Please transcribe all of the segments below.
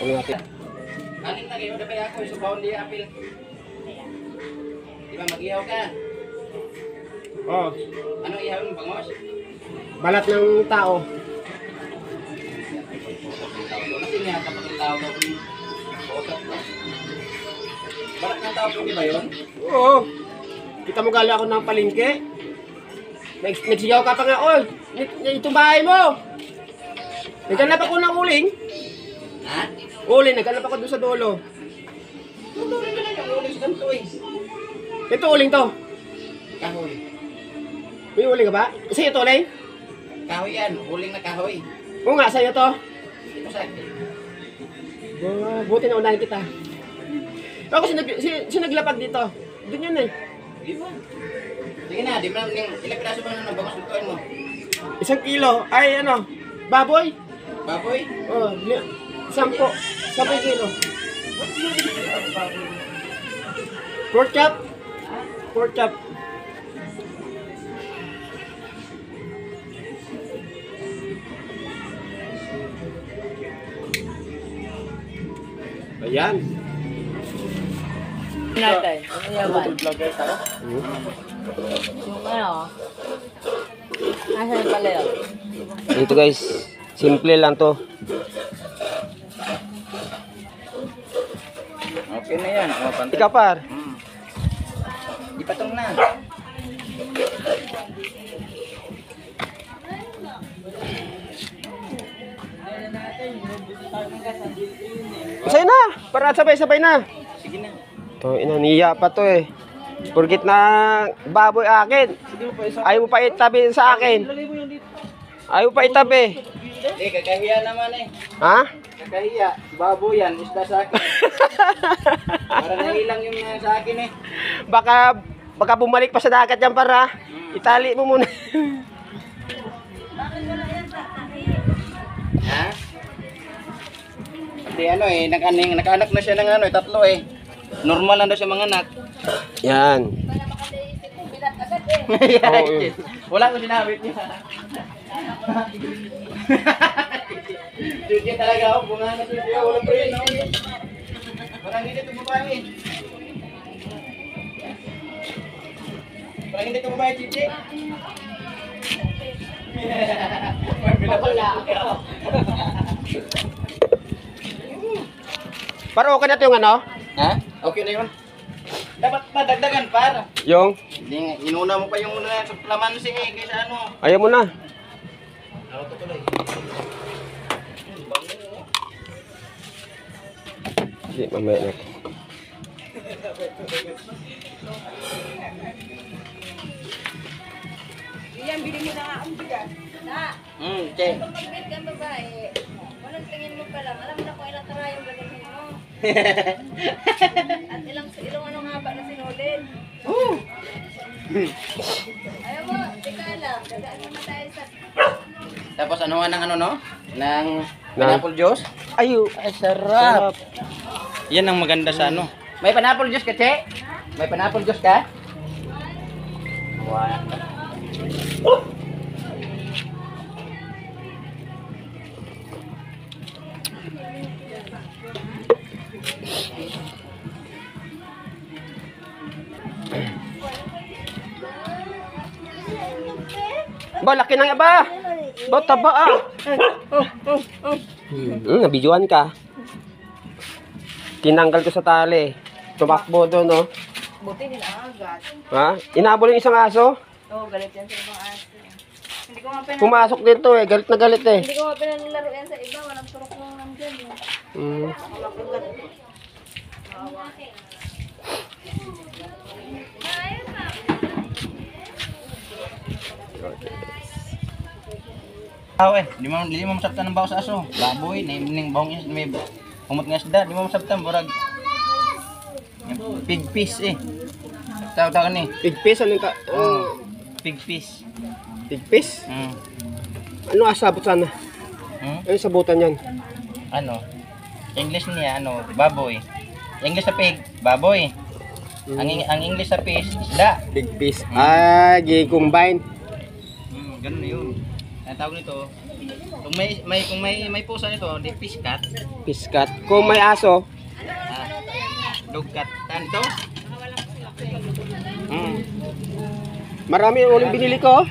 Ano natin? Anin na kayo, dapat ako, subaon di apil. Di ba mag-ihaw ka? Oh, Ano ihaw yung bangos? balat ng tao. Kasi nga, kapag ang tao daw yung buosap ko. Balat ng tao po, di ba yun? Oo. Kita mo gali ako ng palengke. Nagsigaw ka pa nga, oy, itong bahay mo. Naghanap ako ng uling. Ha? Uling, naghanap ako doon sa dulo. Tutuloy na lang yung uling sa ganito eh. Ito uling to. Kahoy. May uling ka ba? Sa'yo to, uling? Kahoy yan, uling na kahoy. Oo nga, sa'yo to. Ito sa akin. Buti na unahin kita. Ako, sinaglapag dito. Doon yun eh. Di ba? Sige na, di ba ilang piraso ba na bangos lutuin mo? 1 kilo. Ay, ano, baboy. Baboy? Oh, 10 kilo. Pork chop. Pork chop. Ayan. Natin, ano yaman? Vlogger tayo. Yung ano? Asan pala yun? Ito guys, simple lang to. Okay na yan. Oh, pantay. Ikaw par. Ipatong na. Masaya na, para sabay-sabay na. Sige na. To, inaniya pa to eh. Purgit na baboy akin. Ayaw mo pa itabi sa akin. Ayaw mo pa itabi. Kakahiya naman eh. Ha? Kakahiya. Baboy yan, isda sa akin. Para nahilang yung sa akin eh. Baka bumalik pa sa dagat yan para. Itali mo muna. Ha? Pati ano eh, nag-anak na siya ng ano eh, 3 eh. Normal na daw siya mga anak. Yan. Wala ko sinabit niya. Sige talaga ako, bunga na siya. Walang pa yun. Parang hindi ito babae. Parang hindi ito babae, Chichi. Wala ako. Para okay na ito yung ano? Ha? Okay na yun. Dapat madagdagan para. Yung? Hindi, inuna mo pa yung una sa flamansi eh, kaysa ano. Ayaw mo na. Ano to tuloy? Hindi, mamaya na. Iyan, bili mo na nga ang bigas. Na, Che. pag-bit ka babae, walang tingin mo pa lang, alam na kung ilang tara yung gagawin mo. At ilang anong haba na sinulid. Ayaw mo, teka lang, dadaan naman tayo sa... Tapos ano nga ng ano no? Ng pineapple juice? Ayaw. Ay, sarap. Yan ang maganda sa ano. May pineapple juice ka, Che? May pineapple juice ka? Wow. Ba, laki ng iba. Ba, taba ah. Nabidyoan ka. Tinanggal ko sa tali. Tumakbo doon, no? Buti nila agad. Ha? Inabol yung isang aso? Oo, galit yan sa ibang aso. Hindi ko nga Pumasok dito eh. Galit na galit eh. Hindi ko nga pinanilaro yan sa iba, walang turok nung nandyan. Makagat. Di mo masabtan ng baho sa aso. Baboy, ning bahong may humot nga isda, di mo masabtan burag. Pig fish eh. Tawag ni. Pigpis, ano ka? Pig fish. Pigpis? Mm. Ano asabot sana? Ano sabutan yan? Ano? English niya ano, baboy. English sa pig, baboy. Ang English sa fish, isda. Pigpis. Ah, gi-combine. Ganun yun. Ang tawag nito, kung may pusa nito, di piskat. Piskat. Kung may aso, Dugkat. Tanto? marami yung uling binili ko.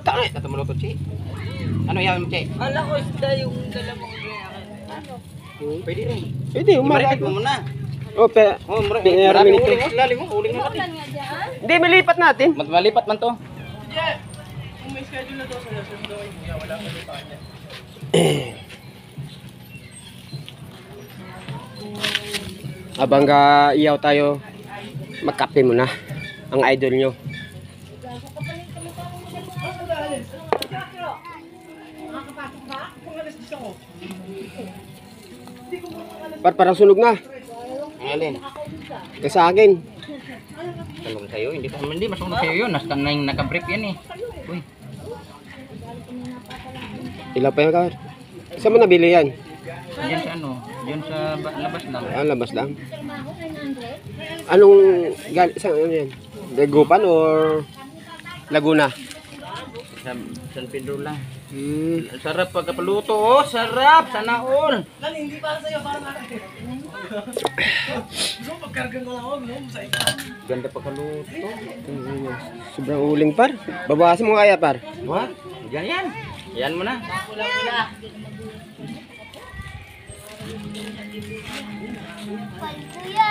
Takay, tatumuluto, Chi. Ano yan, Chi? Alam ko isda yung dala mong reaction. Pwede rin. Pwede, umaga. Imarit mo muna. Oh, pero, Marami uling. Lalim mo, uling mo natin. Ulan nga dyan. hindi, malipat natin. Malipat man to. Habang iyaw tayo, magkape muna ang idol nyo. Parang sunog na. Alin? Kasi sa akin. Tanong sa'yo, hindi masunog sa'yo yun. Naka-brief yan eh. Uy. Ilan pa yung kar? Saan mo nabili yan? Diyan sa ano? Diyan sa labas lang. Ah, labas lang. Anong saan ano yan? Dagupan or Laguna? Sa San Pedro lang. Sarap pagkapaluto. Oh, sarap. Sana all. Lan, hindi para sa'yo, para na akin. Gusto mo pagkargan ko lang ako, no? Masaya ka. Ganda pagkaluto. Sobrang uling par. Babawasan mo kaya par. What? Yan yan. Yan mo na. Kuya,